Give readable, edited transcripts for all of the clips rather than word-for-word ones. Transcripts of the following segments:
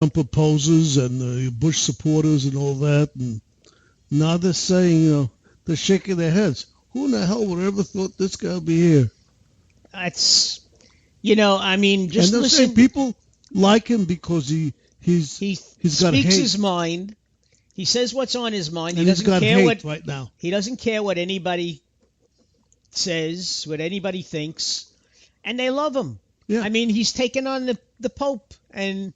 Trump opposers and the Bush supporters and all that. And now they're saying, they're shaking their heads. Who in the hell would ever thought this guy would be here? That's, I mean, just and they're listen. saying people like him because he's got hate. Speaks his mind. He says what's on his mind. And He doesn't he's got care hate right now. He doesn't care what anybody says, what anybody thinks, and they love him. Yeah. I mean, he's taken on the Pope, and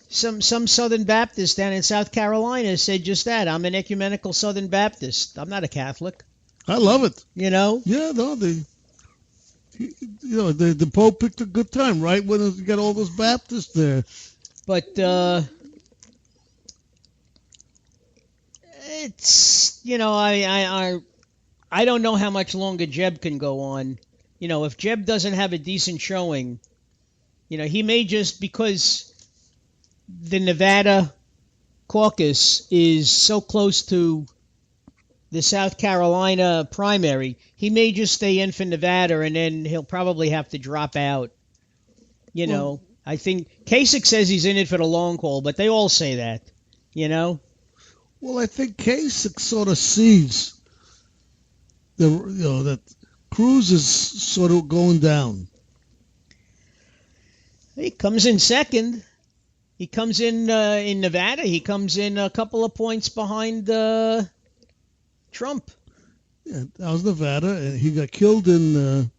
some Southern Baptist down in South Carolina said just that. I'm an ecumenical Southern Baptist. I'm not a Catholic. I love it. You know? Yeah, no, the Pope picked a good time, right? When you got all those Baptists there. But it's I don't know how much longer Jeb can go on. If Jeb doesn't have a decent showing, he may just, because the Nevada caucus is so close to the South Carolina primary, he may just stay in for Nevada, and then he'll probably have to drop out. I think Kasich says he's in it for the long haul, but they all say that, Well, I think Kasich sort of sees that Cruz is sort of going down. He comes in second. He comes in Nevada. He comes in a couple of points behind Trump. Yeah, that was Nevada, and he got killed in.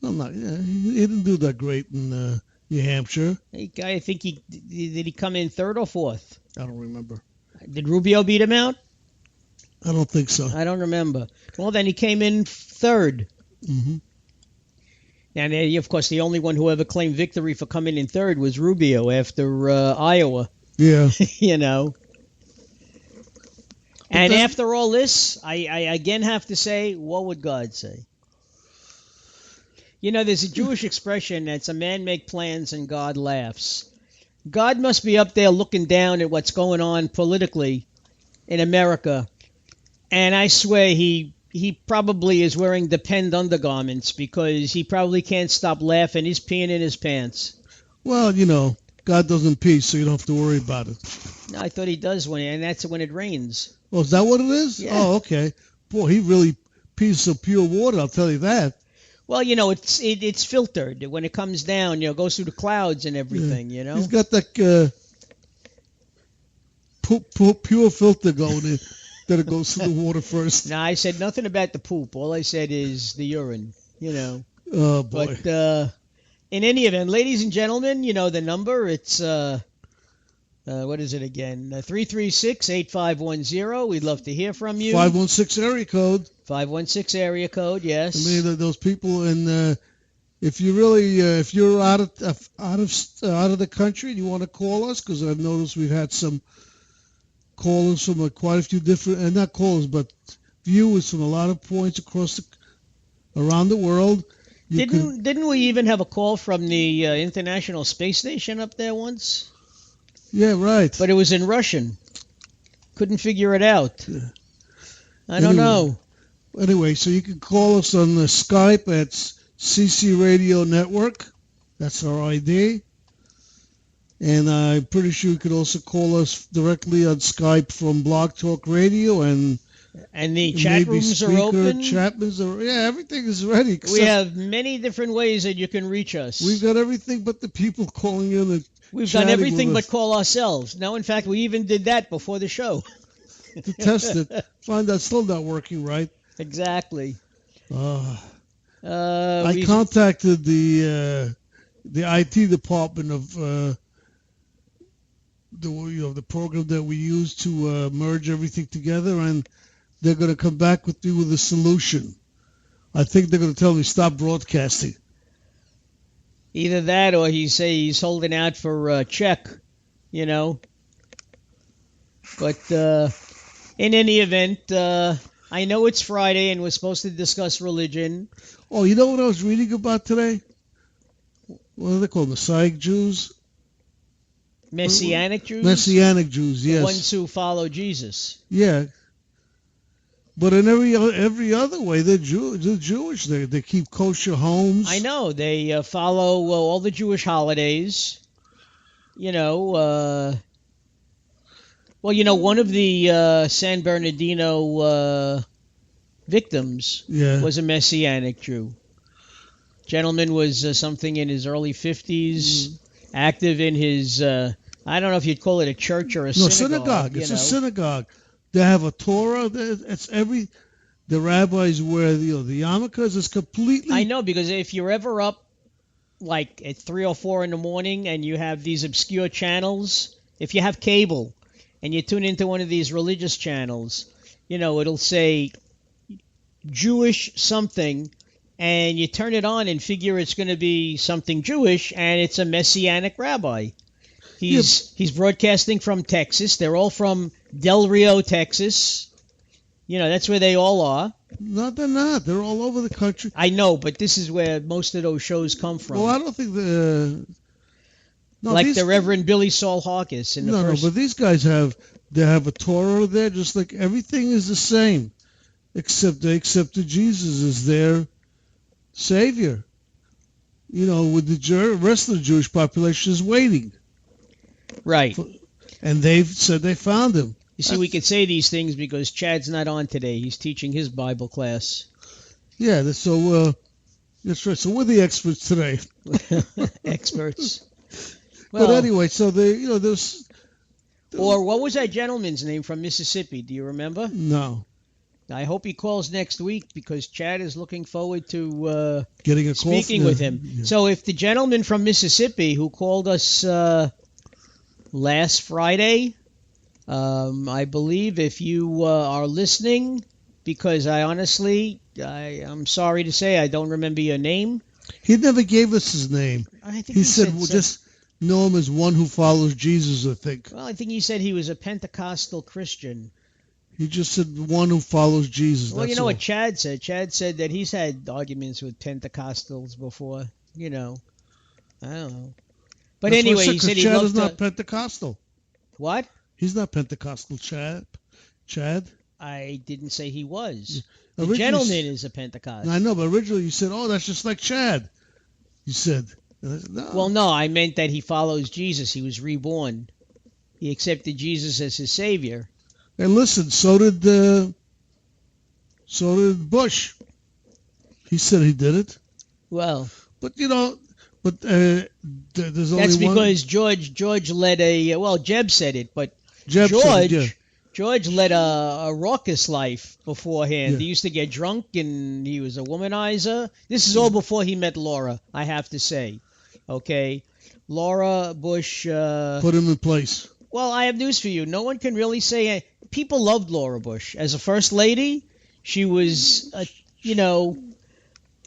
He didn't do that great in New Hampshire. I think did he come in third or fourth? I don't remember. Did Rubio beat him out? I don't think so. I don't remember. Well, then he came in third. Mm-hmm. And of course, the only one who ever claimed victory for coming in third was Rubio after Iowa. Yeah. And after all this, I again have to say, what would God say? There's a Jewish expression that's a man make plans and God laughs. God must be up there looking down at what's going on politically in America. And I swear he probably is wearing Depend undergarments because he probably can't stop laughing. He's peeing in his pants. Well, God doesn't pee, so you don't have to worry about it. No, I thought he does and that's when it rains. Oh, is that what it is? Yeah. Oh, okay. Boy, he really pees some pure water, I'll tell you that. Well, it's filtered. When it comes down, it goes through the clouds and everything, He's got that pure filter going in. That it goes through the water first. No, I said nothing about the poop. All I said is the urine, Oh, boy. But in any event, ladies and gentlemen, the number, it's, what is it again? 336-8510. We'd love to hear from you. 516 area code. 516 area code, yes. I mean, those people in, if you're out of the country and you want to call us, because I've noticed we've had some callers from quite a few different, not callers, but viewers from a lot of points around the world. Didn't we even have a call from the International Space Station up there once? Yeah, right. But it was in Russian. Couldn't figure it out. Yeah. I don't know. Anyway, so you can call us on the Skype at CC Radio Network. That's our ID. And I'm pretty sure you could also call us directly on Skype from Blog Talk Radio, and the chat rooms are open. Everything is ready. We have many different ways that you can reach us. We've got everything but the people calling in and we've done everything but call ourselves. No, in fact, we even did that before the show. To test it. Find out still not working right. Exactly. I contacted the IT department of the program that we use to merge everything together, and they're going to come back with me with a solution. I think they're going to tell me stop broadcasting. Either that, or he's holding out for a check, But in any event, I know it's Friday and we're supposed to discuss religion. Oh, you know what I was reading about today? What are they called? Messiah Jews? Messianic Jews? Messianic Jews, yes. The ones who follow Jesus. Yeah. But in every other way, they're Jewish. They keep kosher homes. I know. They follow all the Jewish holidays. you know, well, one of the San Bernardino victims Yeah. was a Messianic Jew. Gentleman was something in his early 50s, active in his, I don't know if you'd call it a church or a No, synagogue, It's a synagogue. They have a Torah. It's every. The rabbis wear the yarmulkes. It's completely. I know, because if you're ever up like at 3 or 4 in the morning and you have these obscure channels, if you have cable and you tune into one of these religious channels, it'll say Jewish something, and you turn it on and figure it's going to be something Jewish, and it's a Messianic rabbi. He's broadcasting from Texas. They're all from Del Rio, Texas. That's where they all are. No, they're not. They're all over the country. I know, but this is where most of those shows come from. Well, I don't think the Reverend Billy Saul Hawkins in the first. No, but these guys have a Torah there, just like everything is the same, except they accepted Jesus as their savior. With the rest of the Jewish population is waiting. Right. And they've said they found him. You see, we could say these things because Chad's not on today. He's teaching his Bible class. Yeah, so that's right. So we're the experts today. Experts. Well, but anyway, so there's. Or what was that gentleman's name from Mississippi? Do you remember? No. I hope he calls next week because Chad is looking forward to getting a call speaking with him. Yeah. So if the gentleman from Mississippi who called us last Friday, I believe if you are listening, because I'm sorry to say I don't remember your name. He never gave us his name. I think he said we'll just know him as one who follows Jesus, I think. Well, I think he said he was a Pentecostal Christian. He just said one who follows Jesus. Well, that's what Chad said? Chad said that he's had arguments with Pentecostals before. I don't know. But that's anyway, he said he Chad loved is not Pentecostal. What? He's not Pentecostal, Chad? I didn't say he was. The gentleman is a Pentecostal. I know, but originally you said, oh, that's just like Chad. You said. No. Well, no, I meant that he follows Jesus. He was reborn. He accepted Jesus as his Savior. And listen, so did Bush. He said he did it. Well. But, there's only that's because George led Jeb said it, but George led a raucous life beforehand. Yeah. He used to get drunk, and he was a womanizer. This is all before he met Laura, I have to say. Okay? Laura Bush... put him in place. Well, I have news for you. No one can really say... People loved Laura Bush. As a first lady, she was,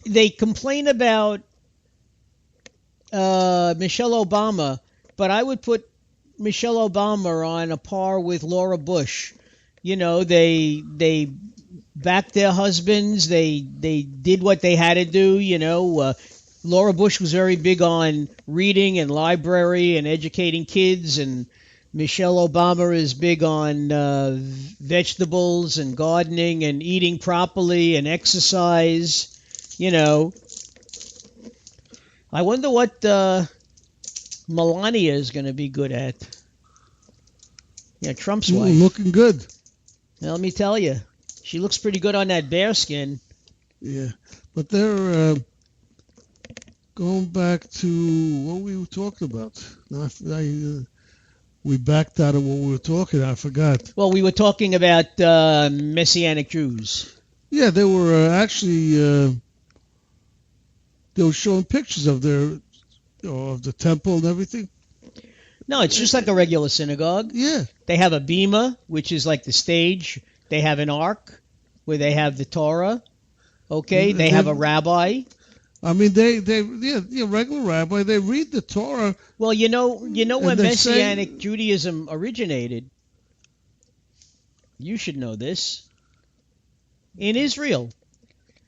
they complain about Michelle Obama, but I would put Michelle Obama on a par with Laura Bush. They backed their husbands. They did what they had to do. Laura Bush was very big on reading and library and educating kids, and Michelle Obama is big on vegetables and gardening and eating properly and exercise. I wonder what Melania is going to be good at. Yeah, Trump's wife. Looking good. Now, let me tell you, she looks pretty good on that bear skin. Yeah, but they're going back to what we were talking about. We backed out of what we were talking. I forgot. Well, we were talking about Messianic Jews. Yeah, they were actually they were showing pictures of of the temple and everything. No, it's just like a regular synagogue. Yeah. They have a bima, which is like the stage. They have an ark where they have the Torah. Okay, they have a rabbi. I mean, they regular rabbi. They read the Torah. Well, when Messianic Judaism originated. You should know this. In Israel.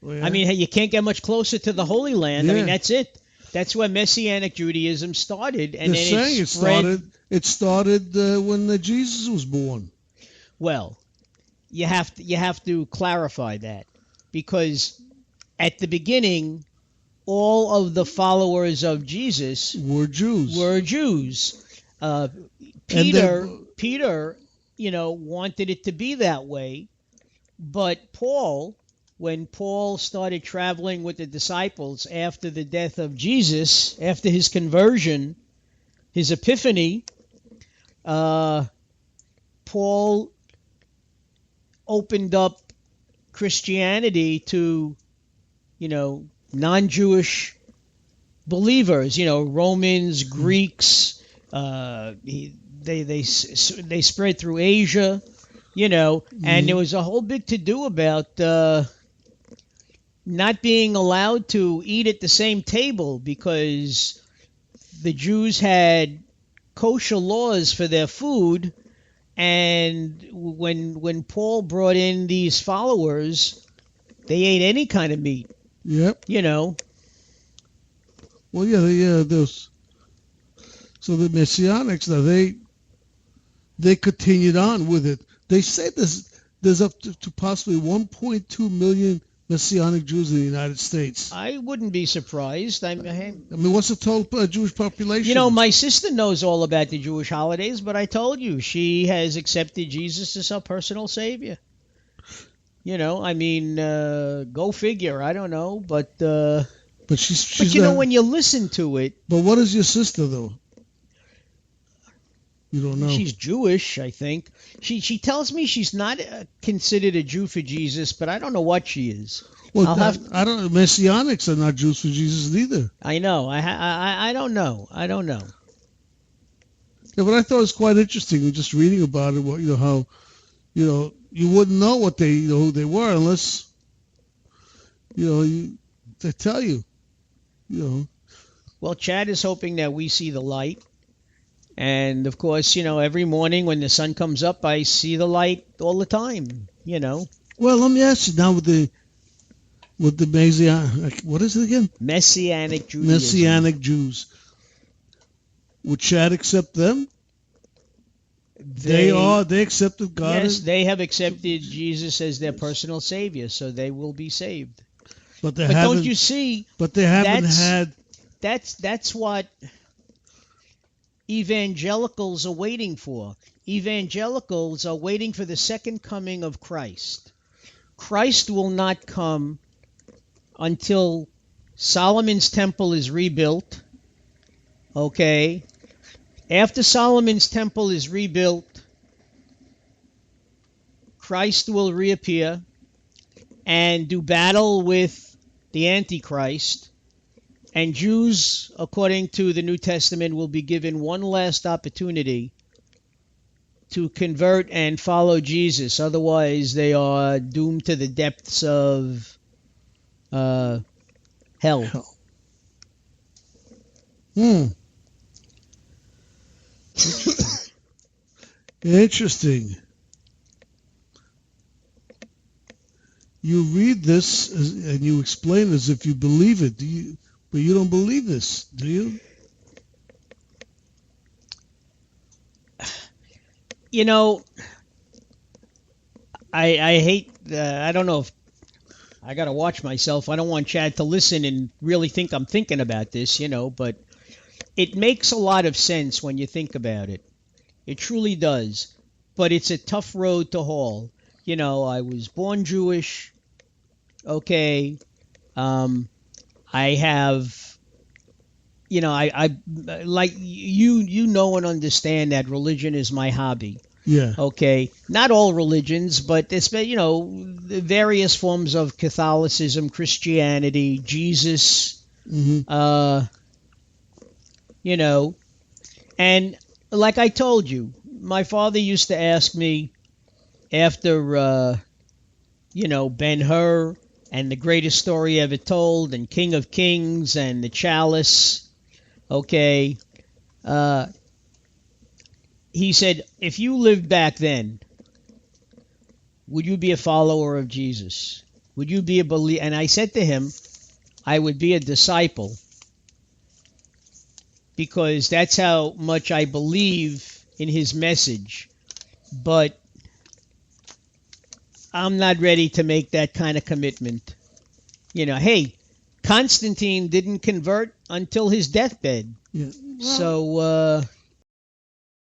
Oh, yeah. I mean, you can't get much closer to the Holy Land. Yeah. I mean, that's it. That's where Messianic Judaism started, and They're then saying it spread. It started when Jesus was born. Well, you have to clarify that, because at the beginning, all of the followers of Jesus were Jews. Uh, And Peter, wanted it to be that way, but Paul, when Paul started traveling with the disciples after the death of Jesus, after his conversion, his epiphany, Paul opened up Christianity to, non-Jewish believers, Romans, Greeks. They spread through Asia, and there was a whole big to do about not being allowed to eat at the same table because the Jews had kosher laws for their food, and when Paul brought in these followers, they ate any kind of meat. Yep. Well, yeah, those. So the Messianics now they continued on with it. They say there's up to possibly 1.2 million Messianic Jews in the United States. I wouldn't be surprised. I mean, what's the total Jewish population? My sister knows all about the Jewish holidays, but I told you she has accepted Jesus as her personal savior. Go figure. I don't know, but she's but when you listen to it. But what is your sister though? You don't know. She's Jewish, I think. She tells me she's not considered a Jew for Jesus, but I don't know what she is. Well, I don't know. Messianics are not Jews for Jesus either. I know. I don't know. I don't know. Yeah, but I thought it was quite interesting just reading about it. How you wouldn't know what who they were unless they tell you. Well, Chad is hoping that we see the light. And, of course, every morning when the sun comes up, I see the light all the time, Well, let me ask you now with the Messianic, what is it again? Messianic Judaism. Messianic Jews. Would Chad accept them? They accepted God. Yes, they have accepted Jesus as their personal savior, so they will be saved. But don't you see? But they haven't had. That's what evangelicals are waiting for. Evangelicals are waiting for the second coming of Christ. Christ will not come until Solomon's temple is rebuilt. Okay? After Solomon's temple is rebuilt, Christ will reappear and do battle with the Antichrist. And Jews, according to the New Testament, will be given one last opportunity to convert and follow Jesus. Otherwise, they are doomed to the depths of hell. Interesting. You read this and you explain as if you believe it. But you don't believe this, do you? I hate, I don't know if, I got to watch myself. I don't want Chad to listen and really think I'm thinking about this, but it makes a lot of sense when you think about it. It truly does. But it's a tough road to haul. I was born Jewish. Okay. I have, I like you and understand that religion is my hobby. Yeah. Okay. Not all religions, but it's the various forms of Catholicism, Christianity, Jesus. Mm-hmm. And like I told you, my father used to ask me after, Ben-Hur and the greatest story ever told, and King of Kings, and the Chalice. Okay. He said, if you lived back then, would you be a follower of Jesus? Would you be a believer? And I said to him, I would be a disciple, because that's how much I believe in his message. But I'm not ready to make that kind of commitment. Hey, Constantine didn't convert until his deathbed. Yeah. So